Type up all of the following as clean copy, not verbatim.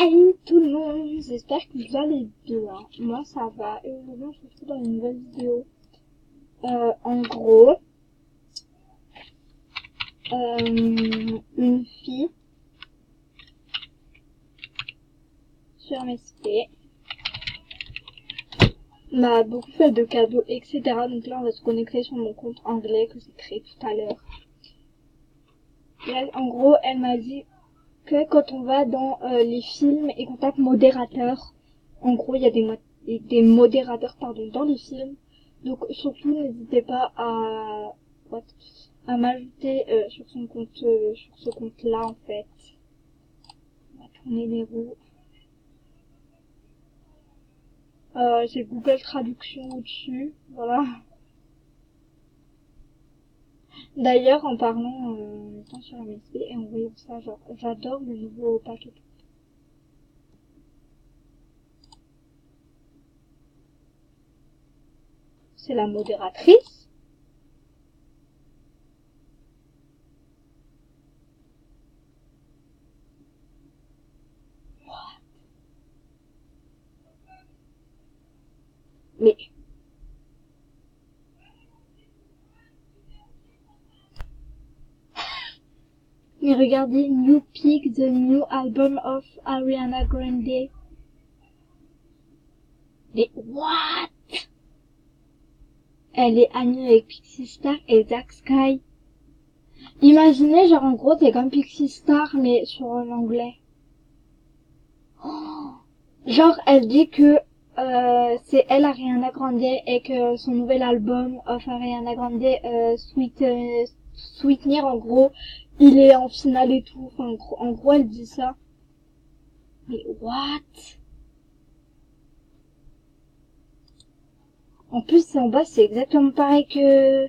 Hey tout le monde, j'espère que vous allez bien. Moi ça va et aujourd'hui on se retrouve dans une nouvelle vidéo. En gros, une fille sur MSP m'a beaucoup fait de cadeaux, etc. Donc là on va se connecter sur mon compte anglais que j'ai créé tout à l'heure. En gros, elle m'a dit que quand on va dans les films et qu'on tape modérateur, en gros il y a des modérateurs dans les films. Donc surtout n'hésitez pas à m'ajouter sur son compte sur ce compte là en fait. On va tourner les roues. J'ai Google Traduction au-dessus, voilà. D'ailleurs en parlant en étant sur MSP et en voyant ça, genre j'adore le nouveau paquet. C'est la modératrice. Mais regardez, New Peak, the new album of Ariana Grande. Mais what? Elle est amie avec Pixie Star et Zack Sky. Imaginez, genre en gros, c'est comme Pixie Star mais sur l'anglais. Oh, genre, elle dit que c'est elle Ariana Grande et que son nouvel album of Ariana Grande, Sweetener, en gros, il est en finale et tout. Enfin, en gros, elle dit ça. Mais what? En plus, en bas, c'est exactement pareil que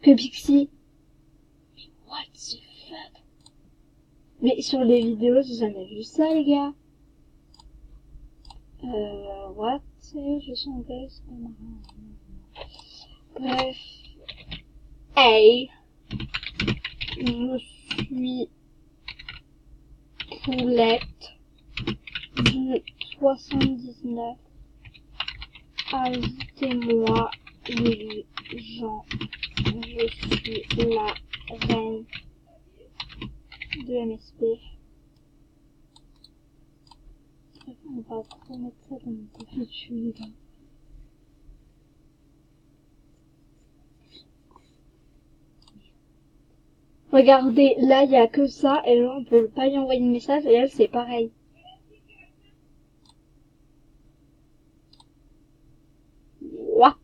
Pixie. What the fuck? Mais sur les vidéos, j'ai jamais vu ça, les gars. What? Je suis anglaise. Bref. Hey. Je suis Poulette du 79. Ajoutez-moi les gens. Je suis la reine de MSP. On va trop mettre ça dans mon profil, les gars. Regardez, là, il y a que ça, et là, on peut pas lui envoyer de message, et elle, c'est pareil. What?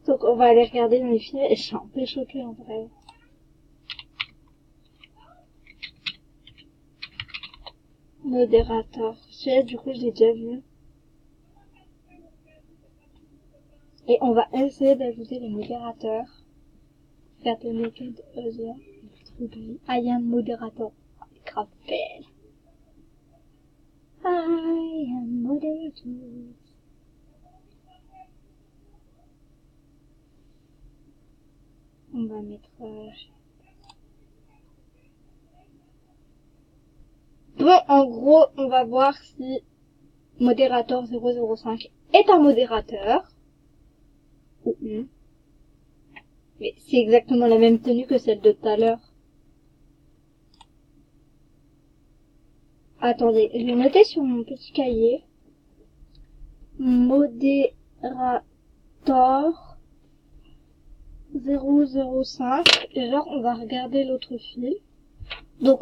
Donc, on va aller regarder dans les films, et je suis un peu choquée, en vrai. Modérateur. Celui-là, du coup, je l'ai déjà vu. Et on va essayer d'ajouter les modérateurs. Faire de l'étude other. I am modérateur. Grave belle. I am modérateur. On va mettre... Bon, en gros, on va voir si modérateur 005 est un modérateur. Ou une. Mais c'est exactement la même tenue que celle de tout à l'heure. Attendez, je vais noter sur mon petit cahier. Modérateur 005. Et genre, on va regarder l'autre film. Donc,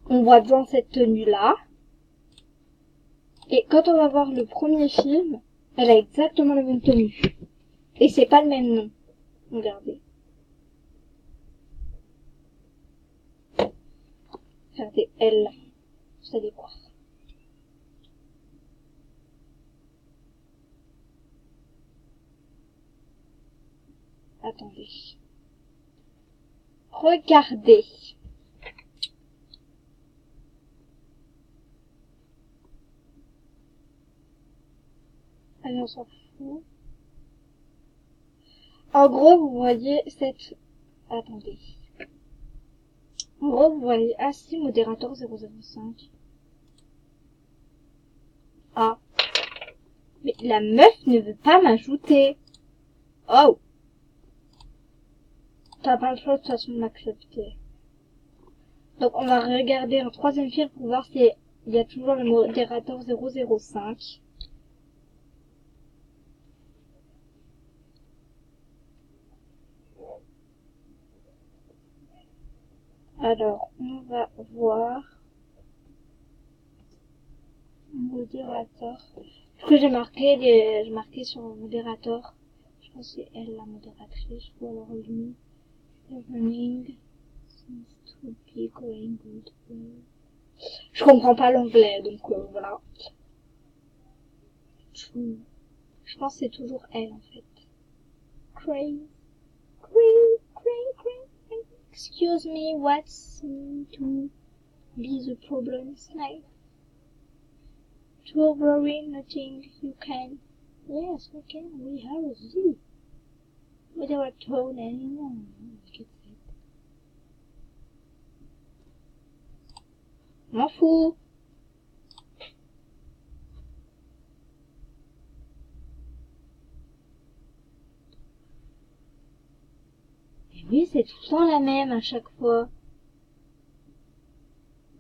on voit bien cette tenue-là. Et quand on va voir le premier film, elle a exactement la même tenue. Et c'est pas le même nom. Regardez. Regardez, elle. Vous allez voir. Attendez. Regardez. Allez, on s'en fout. En gros, vous voyez cette... Attendez. En gros, vous voyez, ah si, modérateur 005. Ah. Mais la meuf ne veut pas m'ajouter. Oh. T'as pas le choix de toute façon de m'accepter. Donc on va regarder un troisième film pour voir s'il y a toujours le modérateur 005. Alors, on va voir modérateur. Ce que j'ai marqué sur le modérateur. Je pense que c'est elle la modératrice ou alors lui. Running seems to be going good. Je comprends pas l'anglais, donc voilà. Je pense que c'est toujours elle en fait. Cray. Excuse me, what's to be the problem, Snape? To worry nothing, you can. Yes, we can. We have a Z. Without tone anymore. M'en fous. Et oui, c'est tout le temps la même à chaque fois.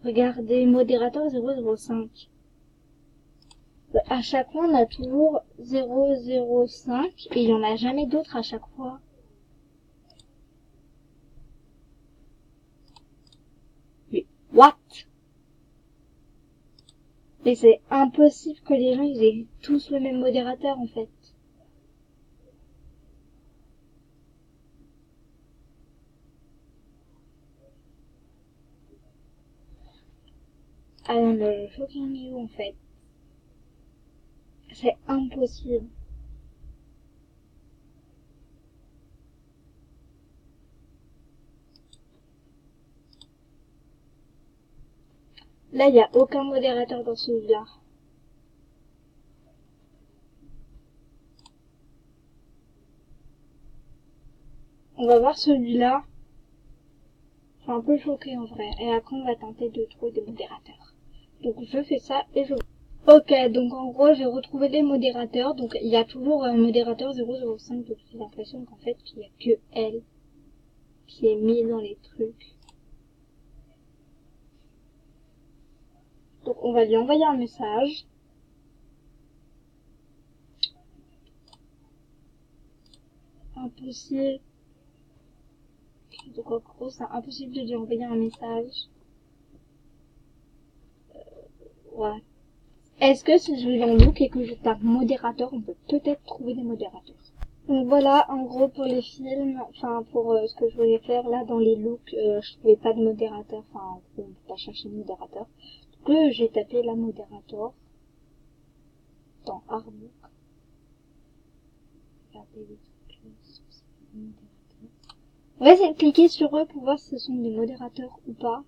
Regardez, modérateur 005. À chaque fois, on a toujours 005 et il n'y en a jamais d'autres à chaque fois. Mais what? Et c'est impossible que les gens ils aient tous le même modérateur en fait. I am fucking you en fait. C'est impossible. Là, il n'y a aucun modérateur dans celui-là. On va voir celui-là. Je suis un peu choquée en vrai. Et après, on va tenter de trouver des modérateurs. Donc, je fais ça et je... Ok, donc en gros, j'ai retrouvé les modérateurs. Donc, il y a toujours un modérateur 005. Donc, j'ai l'impression qu'en fait, il n'y a que elle qui est mise dans les trucs. Donc, on va lui envoyer un message. Impossible. Donc, en gros, c'est impossible de lui envoyer un message. Ouais. Est-ce que si je vais dans Look et que je tape modérateur, on peut peut-être trouver des modérateurs. Donc voilà, en gros pour les films, enfin pour ce que je voulais faire là dans les looks, je trouvais pas de modérateur, enfin en gros, on peut pas chercher de modérateur. Donc j'ai tapé la modérateur dans Artbook. Regardez les trucs là, c'est des modérateurs. On va essayer de cliquer sur eux pour voir si ce sont des modérateurs ou pas.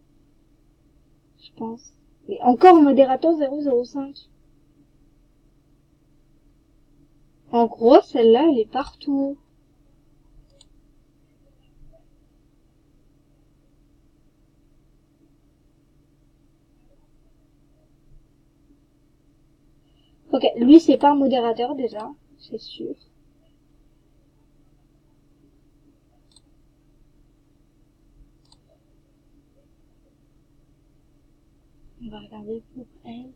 Je pense. Mais encore modérateur 005. En gros, celle-là, elle est partout. Ok, lui c'est pas un modérateur déjà, c'est sûr. On va regarder pour elle.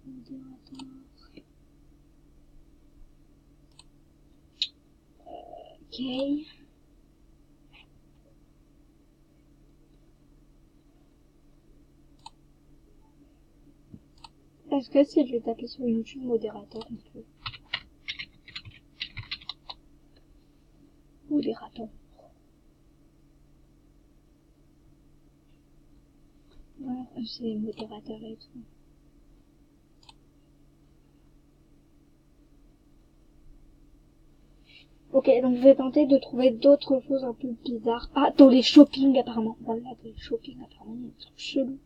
Modérateur. Ok. Est-ce que si je vais taper sur YouTube modérateur, on peut. Modérateur. Voilà, c'est modérateur et tout. Ok, donc je vais tenter de trouver d'autres choses un peu bizarres. Ah, dans les shopping apparemment. Voilà, dans les shopping apparemment, il y a des trucs chelous.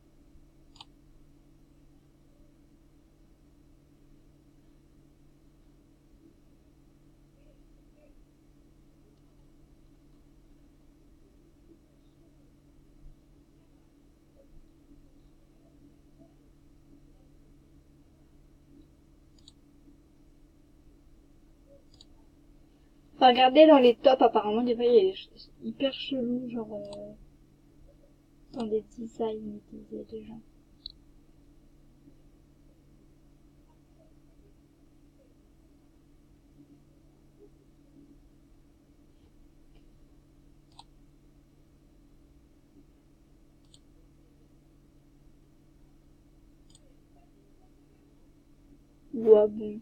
Enfin, regardez dans les tops, apparemment, des fois, il y a des choses hyper chelous, genre, dans des designs des gens. Ouais, bon.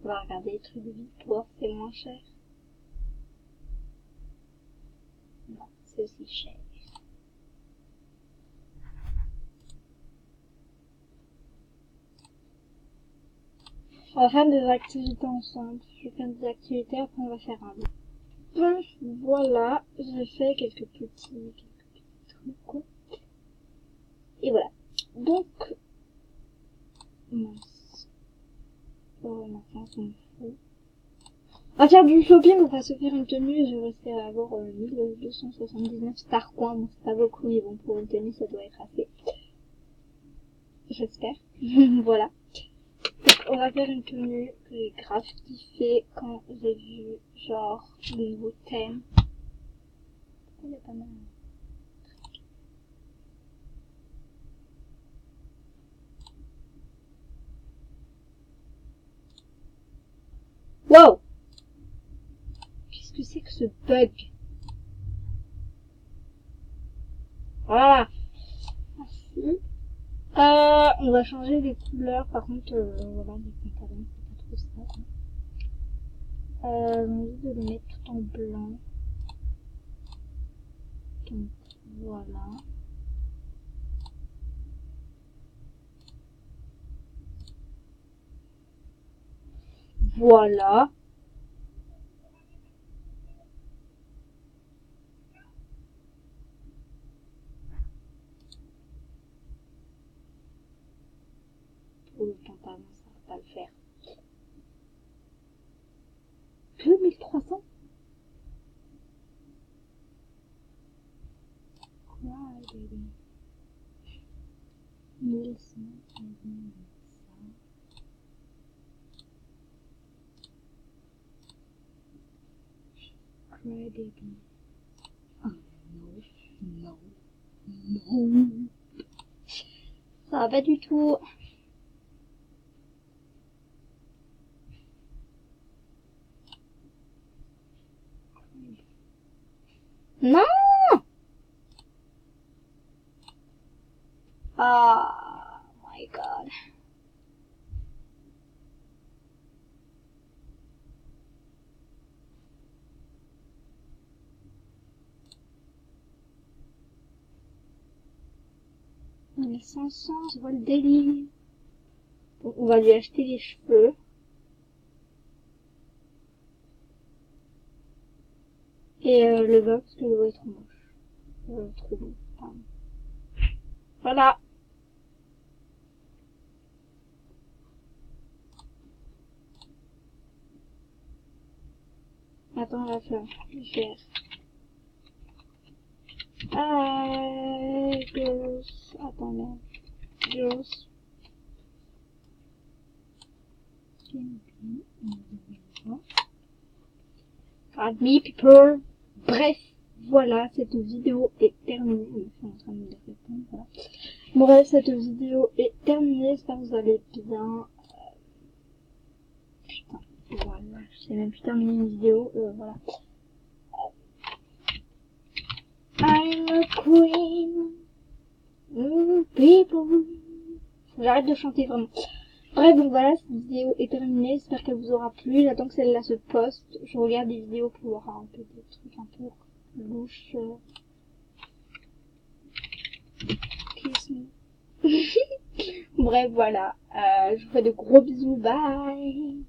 On va regarder les trucs de Victoire, c'est moins cher. Non, c'est aussi cher. On va faire des activités ensemble. Je vais faire des activités, après on va faire un livre. Donc, voilà, j'ai fait quelques petits trucs, quoi. Et voilà. Donc, mince. Oh, maintenant, ça me fout. On va faire du shopping, on va se faire une tenue, je vais rester à avoir 1279 star coins. Bon, c'est pas beaucoup, mais bon, pour une tenue, ça doit être assez. J'espère. Voilà. Donc, on va faire une tenue que j'ai grave kiffé quand j'ai vu, genre, le nouveau thème. Il y a pas mal. Wow! Qu'est-ce que c'est que ce bug? Voilà. Merci. On va changer les couleurs, par contre, voilà, les pantalons, c'est pas trop ça. J'ai envie de le mettre tout en blanc. Donc, voilà. Voilà. Pour le pantalon, ça va pas le faire. 2300? Quoi, baby? 1100, 1100. Cry, baby. Oh, no, no, no. Ça va pas du tout. Non! Ah, my god. Mais 500, je vois le délire. Bon, on va lui acheter les cheveux. Et le bas, parce que le bas est trop moche. Trop beau. Pardon. Voilà. Attends, on va faire. Girls. Attends, merde. Girls. Me people. Bref, voilà, cette vidéo est terminée. Je suis en train de me répondre, voilà. Bref, cette vidéo est terminée. J'espère que vous allez bien. Putain, voilà, je sais même plus terminer une vidéo. Voilà. I'm a queen. People. J'arrête de chanter vraiment. Bref, donc voilà, cette vidéo est terminée. J'espère qu'elle vous aura plu. J'attends que celle-là se poste. Je regarde des vidéos pour voir un peu des trucs un peu louches. Kiss me. Bref, voilà. Je vous fais de gros bisous. Bye.